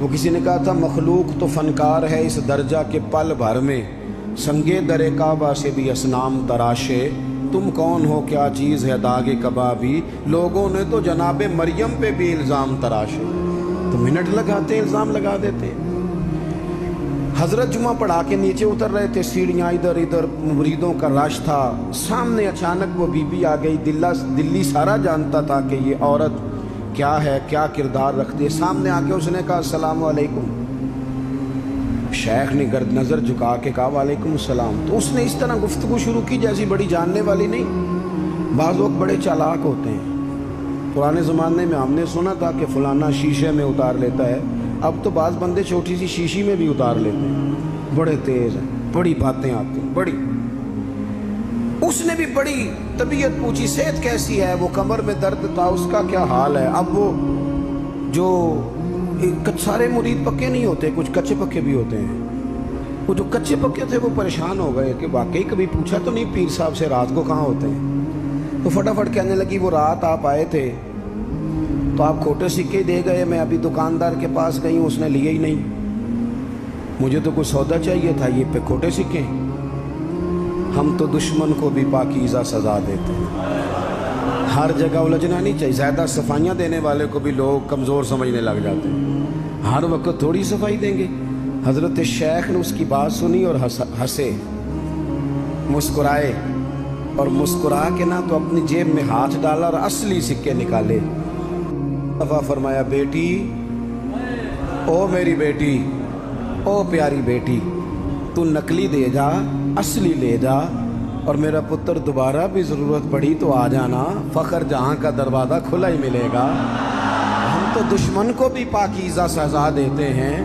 وہ کسی نے کہا تھا مخلوق تو فنکار ہے اس درجہ کے پل بھر میں، سنگے در کعبہ سے بھی اصنام تراشے، تم کون ہو کیا چیز ہے داغ کبابی، لوگوں نے تو جناب مریم پہ بھی الزام تراشے۔ تو منٹ لگاتے الزام لگا دیتے ہیں۔ حضرت جمعہ پڑھا کے نیچے اتر رہے تھے، سیڑھیاں ادھر ادھر، مریدوں کا رش تھا، سامنے اچانک وہ بی بی آ گئی۔ دلی سارا جانتا تھا کہ یہ عورت کیا ہے، کیا کردار رکھتی ہے۔ سامنے آ کے اس نے کہا السلام علیکم۔ شیخ نے گرد نظر جھکا کے کہا وعلیکم السلام۔ تو اس نے اس طرح گفتگو شروع کی جیسی بڑی جاننے والی نہیں۔ بعض لوگ بڑے چالاک ہوتے ہیں۔ پرانے زمانے میں ہم نے سنا تھا کہ فلانا شیشے میں اتار لیتا ہے، اب تو بعض بندے چھوٹی سی شیشی میں بھی اتار لیتے ہیں، بڑے تیز ہیں، بڑی باتیں آتی ہیں، بڑی۔ اس نے بھی بڑی طبیعت پوچھی، صحت کیسی ہے، وہ کمر میں درد تھا، اس کا کیا حال ہے۔ اب وہ جو سارے مرید پکے نہیں ہوتے، کچھ کچے پکے بھی ہوتے ہیں۔ وہ جو کچے پکے تھے وہ پریشان ہو گئے کہ واقعی کبھی پوچھا تو نہیں پیر صاحب سے رات کو کہاں ہوتے ہیں۔ تو فٹافٹ کہنے لگی وہ رات آپ آئے تھے تو آپ کھوٹے سکے دے گئے، میں ابھی دکاندار کے پاس گئی ہوں، اس نے لیے ہی نہیں، مجھے تو کوئی سودا چاہیے تھا، یہ پہ کھوٹے سکے۔ ہم تو دشمن کو بھی پاکیزہ سزا دیتے ہیں۔ ہر جگہ الجھنا نہیں چاہیے، زیادہ صفائیاں دینے والے کو بھی لوگ کمزور سمجھنے لگ جاتے ہیں۔ ہر وقت تھوڑی صفائی دیں گے۔ حضرت شیخ نے اس کی بات سنی اور ہنسے، مسکرائے، اور مسکرا کے نہ تو اپنی جیب میں ہاتھ ڈالا اور اصلی سکے نکالے۔ دفعہ فرمایا بیٹی، او میری بیٹی، او پیاری بیٹی، تو نقلی دے جا، اصلی لے جا، اور میرا پتر دوبارہ بھی ضرورت پڑی تو آ جانا، فخر جہاں کا دروازہ کھلا ہی ملے گا۔ ہم تو دشمن کو بھی پاکیزہ سزا دیتے ہیں۔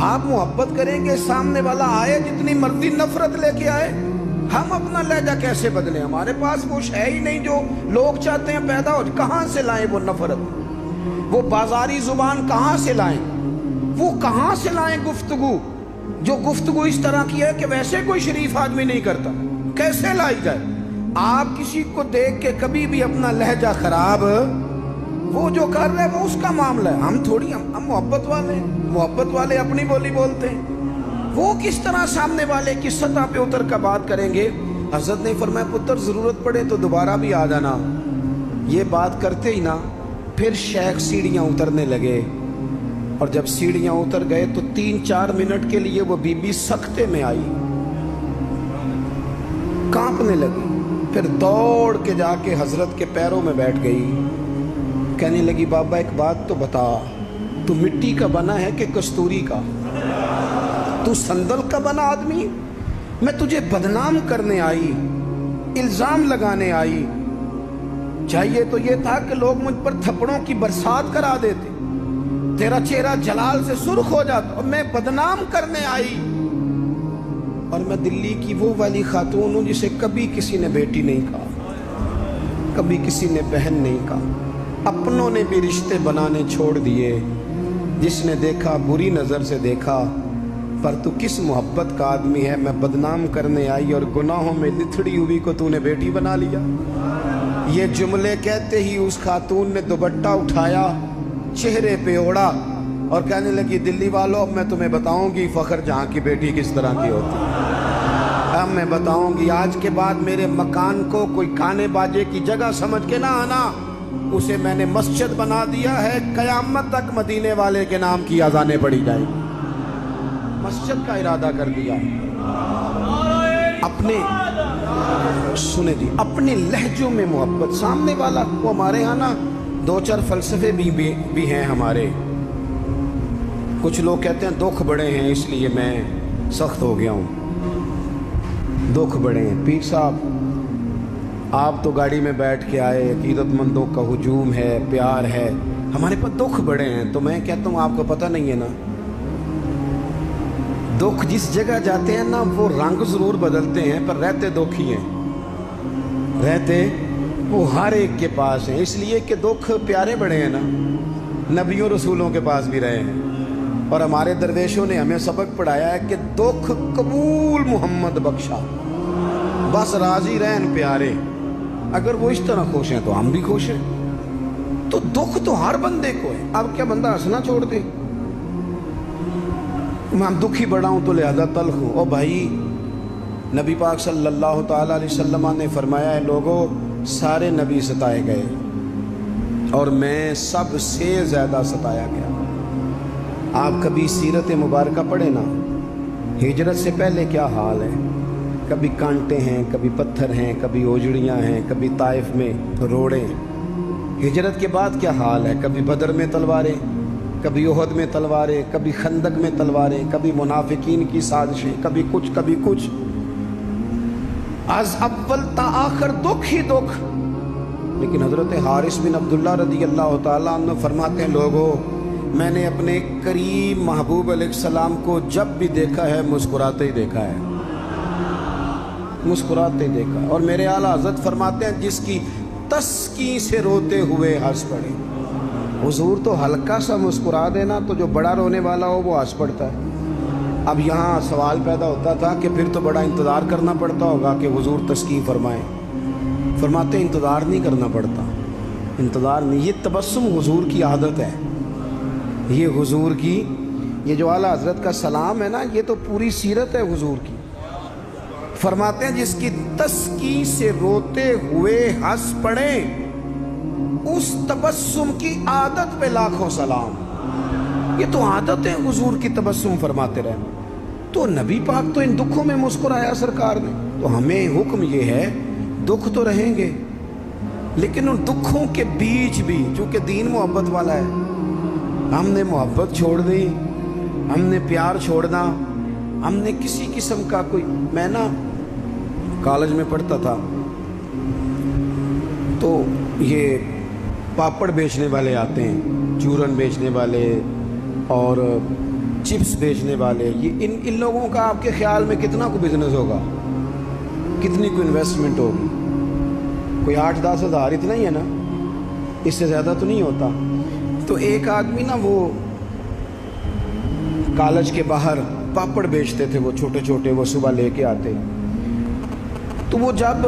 آپ محبت کریں گے، سامنے والا آئے جتنی مرضی نفرت لے کے آئے، ہم اپنا لہجہ کیسے بدلیں؟ ہمارے پاس کچھ ہے ہی نہیں جو لوگ چاہتے ہیں پیدا ہو۔ کہاں سے لائیں وہ نفرت، وہ بازاری زبان کہاں سے لائیں، وہ کہاں سے لائیں گفتگو جو گفتگو اس طرح کی ہے کہ ویسے کوئی شریف آدمی نہیں کرتا، کیسے لائی جائے؟ آپ کسی کو دیکھ کے کبھی بھی اپنا لہجہ خراب، وہ جو کر رہے وہ اس کا معاملہ ہے، ہم تھوڑی، ہم محبت والے اپنی بولی بولتے ہیں۔ وہ کس طرح سامنے والے کی سطح پہ اتر کر بات کریں گے؟ حضرت نے فرمایا پتر ضرورت پڑے تو دوبارہ بھی آ جانا۔ یہ بات کرتے ہی نا پھر شیخ سیڑھیاں اترنے لگے، اور جب سیڑھیاں اتر گئے تو 3-4 منٹ کے لیے وہ بی بی سکتے میں آئی، کانپنے لگی، پھر دوڑ کے جا کے حضرت کے پیروں میں بیٹھ گئی، کہنے لگی بابا ایک بات تو بتا، تو مٹی کا بنا ہے کہ کستوری کا؟ تو سندل کا بنا آدمی؟ میں تجھے بدنام کرنے آئی، الزام لگانے آئی، چاہیے تو یہ تھا کہ لوگ مجھ پر تھپڑوں کی برسات کرا دیتے، تیرا چہرہ جلال سے سرخ ہو جاتا، اور میں بدنام کرنے آئی۔ اور میں دلی کی وہ والی خاتون ہوں جسے کبھی کسی نے بیٹی نہیں کہا، کبھی کسی نے بہن نہیں کہا، اپنوں نے بھی رشتے بنانے چھوڑ دیے، جس نے دیکھا بری نظر سے دیکھا، پر تو کس محبت کا آدمی ہے، میں بدنام کرنے آئی اور گناہوں میں لتھڑی ہوئی کو تو نے بیٹی بنا لیا۔ یہ جملے کہتے ہی اس خاتون نے دوپٹہ اٹھایا، چہرے پہ اوڑا، اور کہنے لگی دلی والوں اب میں تمہیں بتاؤں گی فخر جہاں کی بیٹی کس طرح کی ہوتی ہے، اب میں بتاؤں گی۔ آج کے بعد میرے مکان کو کوئی گانے باجے کی جگہ سمجھ کے نہ آنا، اسے میں نے مسجد بنا دیا ہے، قیامت تک مدینے والے کے نام کی اذانیں پڑھی جائیں، مسجد کا ارادہ کر دیا۔ اپنے سنے جی، اپنے لہجوں میں محبت، سامنے والا کو ہمارے ہاں نا 2-4 فلسفے بھی ہیں ہمارے۔ کچھ لوگ کہتے ہیں دکھ بڑے ہیں اس لیے میں سخت ہو گیا ہوں، دکھ بڑے ہیں۔ پیر صاحب آپ تو گاڑی میں بیٹھ کے آئے، عقیدت مندوں کا ہجوم ہے، پیار ہے، ہمارے پاس دکھ بڑے ہیں، تو میں کہتا ہوں آپ کو پتہ نہیں ہے نا، دکھ جس جگہ جاتے ہیں نا وہ رنگ ضرور بدلتے ہیں پر رہتے دکھ ہی ہیں، رہتے وہ ہر ایک کے پاس ہیں، اس لیے کہ دکھ پیارے بڑے ہیں نا، نبیوں رسولوں کے پاس بھی رہے ہیں، اور ہمارے درویشوں نے ہمیں سبق پڑھایا ہے کہ دکھ قبول محمد بخشا، بس راضی رہن پیارے، اگر وہ اس طرح خوش ہیں تو ہم بھی خوش ہیں۔ تو دکھ تو ہر بندے کو ہے، اب کیا بندہ ہنسنا چھوڑ دے؟ मैं दुखी बड़ा हूँ तो लिहाजा तल्ख हूँ। और भाई नबी पाक सल्लल्लाहु ताला अलैहि वसल्लम ने फरमाया है, लोगों सारे नबी सताए गए और मैं सबसे ज़्यादा सताया गया। आप कभी सीरत मुबारक पढ़े ना, हिजरत से पहले क्या हाल है, कभी कांटे हैं, कभी पत्थर हैं, कभी ओजड़ियाँ हैं, कभी ताइफ में रोड़े। हिजरत के बाद क्या हाल है, कभी बदर में तलवारें, कभी ओहद में तलवारें, कभी खंदक में तलवारें, कभी मुनाफिकीन की साजिशें, कभी कुछ कभी कुछ। आज अव्वल ता आखिर दुख ही दुख। लेकिन हजरत हारिस बिन अब्दुल्ला रदी अल्लाह ताला अन्हु फरमाते हैं, लोगों मैंने अपने करीम महबूब अलैहिस्सलाम को जब भी देखा है मुस्कुराते ही देखा है, मुस्कुराते ही देखा। और मेरे आला हजरत फरमाते हैं, जिसकी तस्की से रोते हुए हंस पड़े। हुजूर तो हल्का सा मुस्कुरा देना तो जो बड़ा रोने वाला हो वो हंस पड़ता है। अब यहाँ सवाल पैदा होता था कि फिर तो बड़ा इंतज़ार करना पड़ता होगा कि हुजूर तस्कीन फरमाएं। फरमाते इंतज़ार नहीं करना पड़ता, इंतज़ार नहीं, ये तबस्सुम हुजूर की आदत है। ये हुजूर की, ये जो आला हज़रत का सलाम है ना, ये तो पूरी सीरत है हुजूर की। फरमाते हैं, जिसकी तस्की से रोते हुए हंस पड़े, उस तबस्सुम की आदत पे लाखों सलाम। ये तो आदत है हुजूर की तबस्सुम फरमाते रहना। तो नबी पाक तो इन दुखों में मुस्कुराया सरकार ने। तो हमें हुक्म ये है, दुख तो रहेंगे लेकिन उन दुखों के बीच भी, चूँकि दीन मोहब्बत वाला है, हमने मोहब्बत छोड़ दी, हमने प्यार छोड़ना, हमने किसी किस्म का कोई। मैं ना कॉलेज में पढ़ता था तो ये पापड़ बेचने वाले आते हैं, चूरन बेचने वाले और चिप्स बेचने वाले। ये इन लोगों का आपके ख्याल में कितना को बिजनेस होगा, कितनी को इन्वेस्टमेंट होगी? कोई 8-10 हज़ार, इतना ही है ना, इससे ज़्यादा तो नहीं होता। तो एक आदमी ना वो कॉलेज के बाहर पापड़ बेचते थे, वो छोटे छोटे, वो सुबह लेके आते। तो वो जब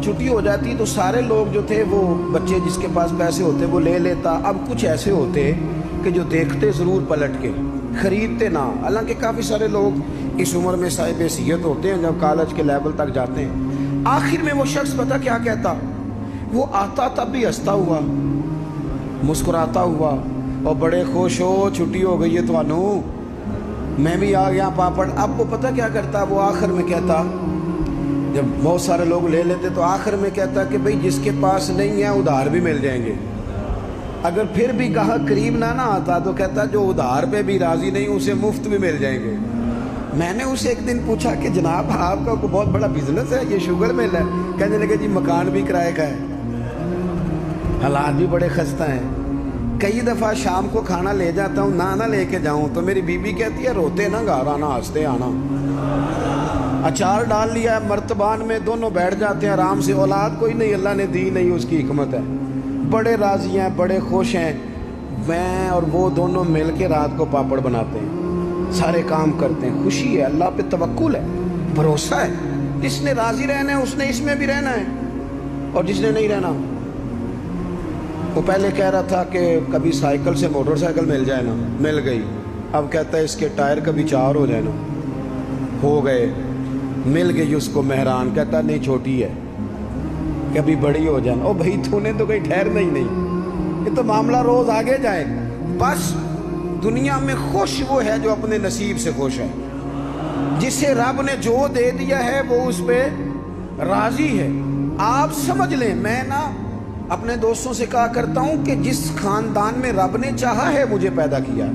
छुट्टी हो जाती तो सारे लोग जो थे, वो बच्चे जिसके पास पैसे होते वो ले लेता। अब कुछ ऐसे होते कि जो देखते ज़रूर पलट के, ख़रीदते ना। हालांकि काफ़ी सारे लोग इस उम्र में साहिब हैसियत होते हैं, जब कॉलेज के लेवल तक जाते हैं। आखिर में वो शख्स पता क्या कहता, वो आता तब भी हंसता हुआ, मुस्कुराता हुआ, और बड़े खुश हो छुट्टी हो गई है तो मैं भी आ गया पापड़। अब वो पता क्या करता, वो आखिर में कहता, जब बहुत सारे लोग ले लेते तो आखिर में कहता कि भाई जिसके पास नहीं है उधार भी मिल जाएंगे। अगर फिर भी गाहक करीब ना आता तो कहता जो उधार पे भी राज़ी नहीं उसे मुफ्त भी मिल जाएंगे। मैंने उसे एक दिन पूछा कि जनाब आपका कोई बहुत बड़ा बिजनेस है, ये शुगर मिल है? कहने लगे जी मकान भी किराए का है, हालात भी बड़े खस्ता हैं। कई दफ़ा शाम को खाना ले जाता हूँ, ना लेके जाऊँ तो मेरी बीबी कहती है रोते ना घर आना, हंसते आना। अचार डाल लिया है मर्तबान में, दोनों बैठ जाते हैं आराम से। औलाद कोई नहीं, अल्लाह ने दी नहीं, उसकी हिकमत है। बड़े राज़ी हैं, बड़े खुश हैं। मैं और वो दोनों मिल के रात को पापड़ बनाते हैं, सारे काम करते हैं। खुशी है, अल्लाह पे तवक्कुल है, भरोसा है। जिसने राज़ी रहना है उसने इसमें भी रहना है, और जिसने नहीं रहना, वो पहले कह रहा था कि कभी साइकिल से मोटरसाइकिल मिल जाए ना, मिल गई। अब कहता है इसके टायर कभी 4 हो जाए ना, हो गए, मिल गई उसको मेहरान। कहता नहीं छोटी है, कभी बड़ी हो जाए। ओ भाई तूने तो कहीं ठहरना ही नहीं, ये तो मामला रोज आगे जाएगा। बस दुनिया में खुश वो है जो अपने नसीब से खुश है, जिसे रब ने जो दे दिया है वो उस पर राजी है। आप समझ लें, मैं ना अपने दोस्तों से कहा करता हूं कि जिस खानदान में रब ने चाहा है मुझे पैदा किया,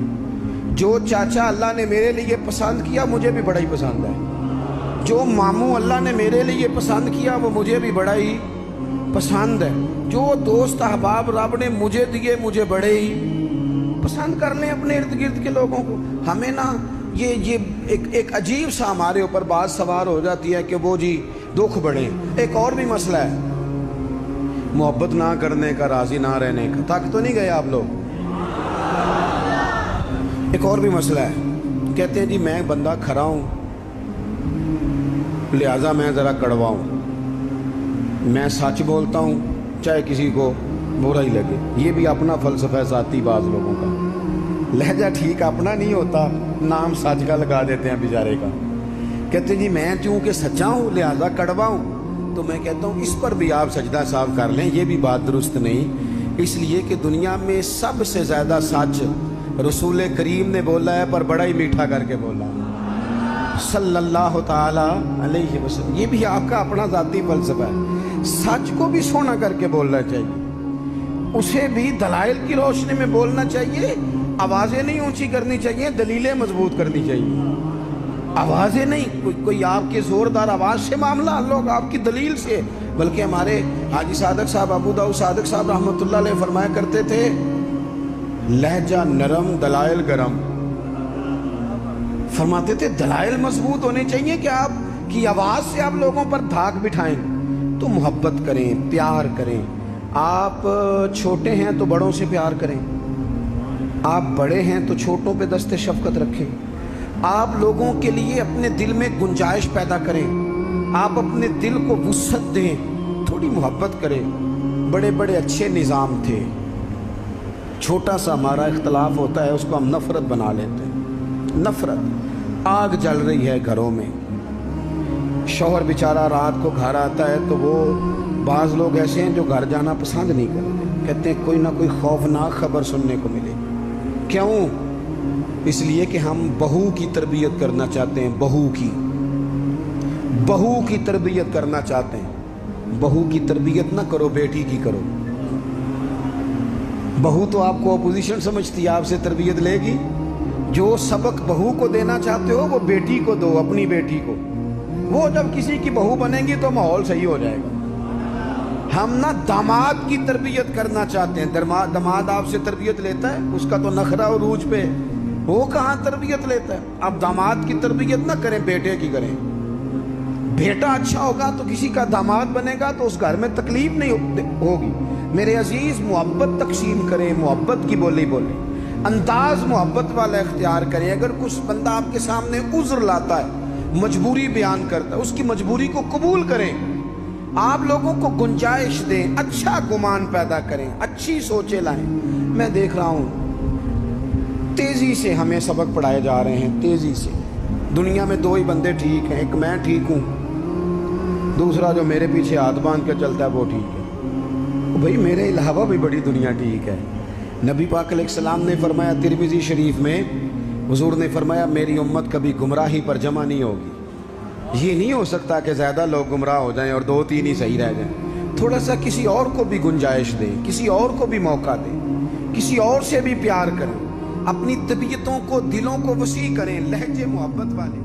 जो चाचा अल्लाह ने मेरे लिए पसंद किया मुझे भी बड़ा ही पसंद है, जो मामू अल्लाह ने मेरे लिए पसंद किया वो मुझे भी बड़ा ही पसंद है, जो दोस्त अहबाब रब ने मुझे दिए मुझे बड़े ही पसंद कर लें अपने इर्द गिर्द के लोगों को। हमें ना ये एक अजीब सा हमारे ऊपर बात सवार हो जाती है कि वो जी दुख बढ़े। एक और भी मसला है, मोहब्बत ना करने का, राजी ना रहने का। थक तो नहीं गए आप लोग? एक और भी मसला है, कहते हैं जी मैं बंदा खरा हूँ लिहाजा मैं ज़रा कड़वा हूँ, मैं सच बोलता हूँ चाहे किसी को बुरा ही लगे। ये भी अपना फ़लसफ़ा है ज़ाती बाज़ लोगों का। लहजा ठीक अपना नहीं होता नाम सच का लगा देते हैं बेचारे का। कहते जी मैं चूंकि सच्चा हूँ लिहाजा कड़वा हूँ। तो मैं कहता हूँ इस पर भी आप सजदा साफ कर लें, ये भी बात दुरुस्त नहीं। इसलिए कि दुनिया में सबसे ज़्यादा सच रसूल करीम ने बोला है, पर बड़ा ही मीठा करके बोला, सल्लल्लाहु ताला अलैहि वसल्लम। ये भी आपका अपना ज़ाती फ़लसफ़ा है। सच को भी सोना करके बोलना चाहिए, उसे भी दलाइल की रोशनी में बोलना चाहिए। आवाज़ें नहीं ऊंची करनी चाहिए, दलीलें मजबूत करनी चाहिए। आवाज़ें नहीं, कोई आपके ज़ोरदार आवाज़ से मामला, लोग आपकी दलील से। बल्कि हमारे हाजी सादक साहब, अबू दाऊद सादक साहब रहमतुल्लाह अलैह फरमाया करते थे, लहजा नरम दलाइल गरम। फरमाते थे दलाइल मजबूत होने चाहिए कि आपकी आवाज़ से आप लोगों पर धाक बिठाएं। तो मोहब्बत करें, प्यार करें। आप छोटे हैं तो बड़ों से प्यार करें, आप बड़े हैं तो छोटों पे दस्ते शफकत रखें। आप लोगों के लिए अपने दिल में गुंजाइश पैदा करें, आप अपने दिल को वुसअत दें, थोड़ी मोहब्बत करें। बड़े बड़े अच्छे निज़ाम थे, छोटा सा हमारा इख्तलाफ होता है उसको हम नफ़रत बना लेते हैं। नफ़रत, आग जल रही है घरों में, शौहर बेचारा रात को घर आता है तो वो, बाज़ लोग ऐसे हैं जो घर जाना पसंद नहीं करते, कहते हैं कोई ना कोई खौफनाक खबर सुनने को मिले। क्यों? इसलिए कि हम बहू की तरबियत करना चाहते हैं, बहू की तरबियत करना चाहते हैं। बहू की तरबियत ना करो, बेटी की करो। बहू तो आपको अपोजिशन समझती है, आपसे तरबियत लेगी। जो सबक बहू को देना चाहते हो वो बेटी को दो, अपनी बेटी को। वो जब किसी की बहू बनेगी तो माहौल सही हो जाएगा। हम ना दामाद की तरबियत करना चाहते हैं। दामाद आपसे तरबियत लेता है, उसका तो नखरा और रूज पे, वो कहाँ तरबियत लेता है। आप दामाद की तरबियत ना करें, बेटे की करें। बेटा अच्छा होगा तो किसी का दामाद बनेगा तो उस घर में तकलीफ नहीं होगी। मेरे अजीज, मोहब्बत तकसीम करें, मोहब्बत की बोली बोलें, अंदाज मोहब्बत वाला इख्तियार करें। अगर कुछ बंदा आपके सामने उज़्र लाता है, मजबूरी बयान करता है, उसकी मजबूरी को कबूल करें। आप लोगों को गुंजाइश दें, अच्छा गुमान पैदा करें, अच्छी सोचें लाएं। मैं देख रहा हूँ तेज़ी से हमें सबक पढ़ाए जा रहे हैं, तेज़ी से। दुनिया में दो ही बंदे ठीक हैं, एक मैं ठीक हूँ, दूसरा जो मेरे पीछे हाथ बांध के चलता है वो ठीक है। भाई मेरे अलावा भी बड़ी दुनिया ठीक है। नबी पाक अलैहिस्सलाम ने फरमाया तिरमिज़ी शरीफ में, हुजूर ने फरमाया मेरी उम्मत कभी गुमराही पर जमा नहीं होगी। ये नहीं हो सकता कि ज़्यादा लोग गुमराह हो जाएं और 2-3 ही सही रह जाएं। थोड़ा सा किसी और को भी गुंजाइश दें, किसी और को भी मौका दें, किसी और से भी प्यार करें, अपनी तबीयतों को, दिलों को वसी करें, लहजे मोहब्बत वाले।